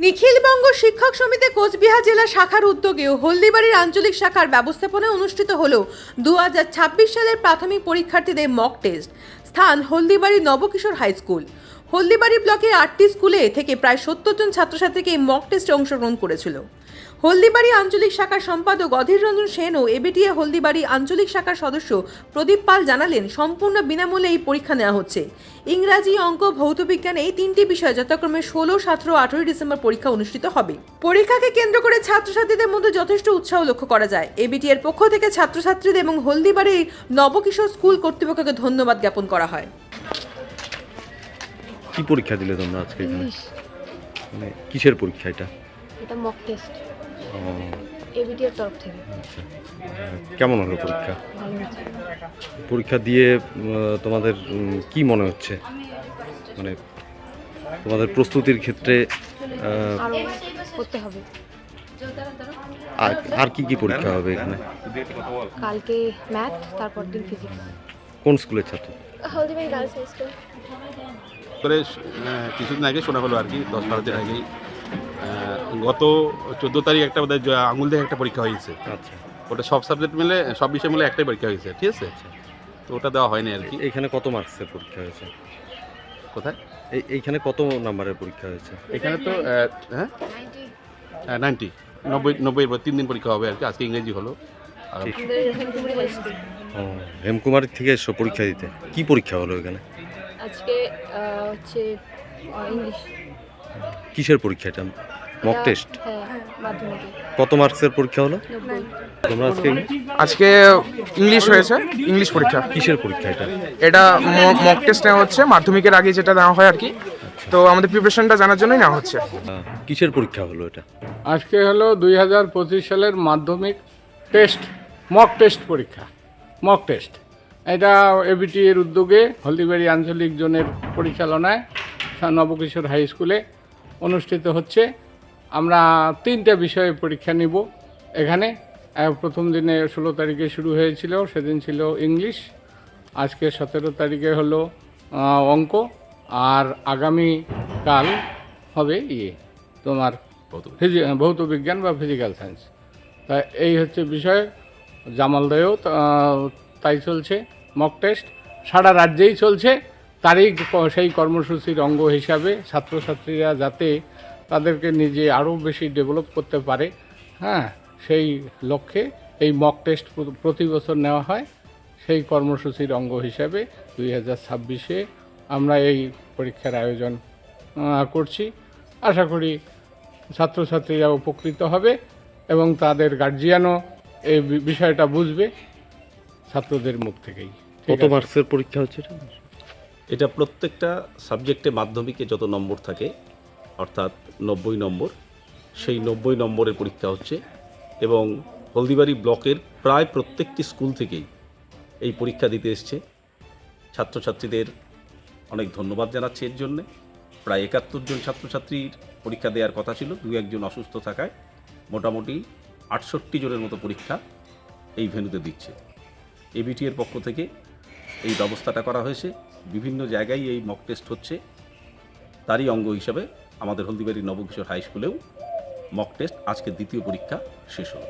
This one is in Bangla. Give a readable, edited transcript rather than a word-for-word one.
নিখিলবঙ্গ শিক্ষক সমিতি কোচবিহার জেলা শাখার উদ্যোগে ও হলদিবাড়ির আঞ্চলিক শাখার ব্যবস্থাপনায় অনুষ্ঠিত হল 2026 সালের প্রাথমিক পরীক্ষার্থীদের মক টেস্ট। স্থান হলদিবাড়ি নবকিশোর হাই স্কুল। হলদিবাড়ি ব্লকের 8টি স্কুলে থেকে প্রায় 70 জন ছাত্রছাত্রীকে এই মক টেস্টে অংশগ্রহণ করেছিল। হলদিবাড়ি আঞ্চলিক শাখার সম্পাদক অধীর রঞ্জন সেন ও এবিটিএ হলদিবাড়ি আঞ্চলিক শাখার সদস্য প্রদীপ পাল জানালেন, সম্পূর্ণ বিনামূল্যে এই পরীক্ষা নেওয়া হচ্ছে। ইংরাজি, অঙ্ক, ভৌতবিজ্ঞান এই তিনটি বিষয়ে যথাক্রমে 16, 17 ও 18 ডিসেম্বর পরীক্ষা অনুষ্ঠিত হবে। পরীক্ষাকে কেন্দ্র করে ছাত্রছাত্রীদের মধ্যে যথেষ্ট উৎসাহ লক্ষ্য করা যায়। এবিটিএর পক্ষ থেকে ছাত্রছাত্রীদের এবং হলদিবাড়ির নবকিশোর স্কুল কর্তৃপক্ষকে ধন্যবাদ জ্ঞাপন করা হয়। কি পরীক্ষা দিলে তোমরা আজকে এখানে? ইংলিশ। মানে কিসের পরীক্ষা এটা? এটা মক টেস্ট ও, এবিডি এর তরফ থেকে। আচ্ছা। কেমন হলো পরীক্ষা? ভালো হয়েছে। পরীক্ষা দিয়ে তোমাদের কি মনে হচ্ছে? মানে তোমাদের প্রস্তুতির ক্ষেত্রে আরো করতে হবে। আর কি কি পরীক্ষা হবে এখানে? কালকে ম্যাথ, তারপর দিন ফিজিক্স। কোন স্কুলের ছাত্র? Haldibari girls high school. করে কিছুদিন আগে শোনা হলো আর কি, 10-12 দিন আগেই গত 14 তারিখ একটা বোধহয় আঙুল দিয়ে একটা পরীক্ষা হয়েছে। আচ্ছা, ওটা সব সাবজেক্ট মিলে, সব বিষয় মিলে একটাই পরীক্ষা হয়েছে, ঠিক আছে? তো ওটা দেওয়া হয়নি আর কি। এখানে কত মার্কসের পরীক্ষা হয়েছে? কোথায়? এইখানে কত নাম্বারের পরীক্ষা হয়েছে? এখানে তো 90 এর 3 দিন পরীক্ষা হবে আর কি। আজকে ইংরেজি হলো। আর ঠিক। ও, হেমকুমারী থেকে এসো পরীক্ষা দিতে। কি পরীক্ষা হলো এখানে? আজকে হচ্ছে ইংলিশ। কিসের পরীক্ষা এটা? Mock test? হ্যাঁ, মাধ্যমিকে কত মার্কসের পরীক্ষা হলো? 90। তোমরা আজকে ইংলিশ হয়েছে, ইংলিশ পরীক্ষা। কিসের পরীক্ষা এটা? এটা মক টেস্ট নেওয়া হচ্ছে, মাধ্যমিকের আগে যেটা নেওয়া হয় আর কি। তো আমাদের প্রিপারেশনটা জানার জন্যই নেওয়া হচ্ছে। কিসের পরীক্ষা হলো এটা? আজকে হলো 2025 সালের মাধ্যমিক টেস্ট, মক টেস্ট পরীক্ষা। মক টেস্ট এটা এবিটি এর উদ্যোগে হলদিবাড়ি আঞ্চলিক জোনের পরিচালনায় নবকিশোর হাই স্কুলে অনুষ্ঠিত হচ্ছে। আমরা 3টে বিষয়ে পরীক্ষা নিব এখানে। প্রথম দিনে 16 তারিখে শুরু হয়েছিল, সেদিন ছিল ইংলিশ। আজকে 17 তারিখে হলো অঙ্ক, আর আগামী কাল হবে তোমার ভৌত বিজ্ঞান বা ফিজিক্যাল সায়েন্স। তা এই হচ্ছে বিষয়। জামালদহেও তাই চলছে মক টেস্ট, সারা রাজ্যেই চলছে। তারই সেই কর্মসূচির অঙ্গ হিসাবে ছাত্রছাত্রীরা যাতে তাদেরকে নিজে আরও বেশি ডেভেলপ করতে পারে, হ্যাঁ, সেই লক্ষ্যে এই মক টেস্ট প্রতি বছর নেওয়া হয়। সেই কর্মসূচির অঙ্গ হিসাবে 2026-এ আমরা এই পরীক্ষার আয়োজন করছি। আশা করি ছাত্রছাত্রীরা উপকৃত হবে এবং তাদের গার্জিয়ানও এই বিষয়টা বুঝবে ছাত্রদের মুখ থেকেই। কত মার্কসের পরীক্ষা হচ্ছে এটা? এটা প্রত্যেকটা সাবজেক্টে মাধ্যমিকে যত নম্বর থাকে, অর্থাৎ 90 নম্বর, সেই 90 নম্বরের পরীক্ষা হচ্ছে। এবং হলদিবাড়ি ব্লকের প্রায় প্রত্যেকটি স্কুল থেকেই এই পরীক্ষা দিতে এসছে। ছাত্রছাত্রীদের অনেক ধন্যবাদ জানাচ্ছি এর জন্যে। প্রায় 71 জন ছাত্রছাত্রীর পরীক্ষা দেওয়ার কথা ছিল, 2-1 জন অসুস্থ থাকায় মোটামুটি 68 জনের মতো পরীক্ষা এই ভেন্যুতে দিচ্ছে। এবিটি এর পক্ষ থেকে এই ব্যবস্থাটা করা হয়েছে। বিভিন্ন জায়গায় এই মক টেস্ট হচ্ছে, তারই অঙ্গ হিসাবে আমাদের হলদিবাড়ি নবকিশোর হাই স্কুলেও মক টেস্ট আজকে দ্বিতীয় পরীক্ষা শেষ হলো।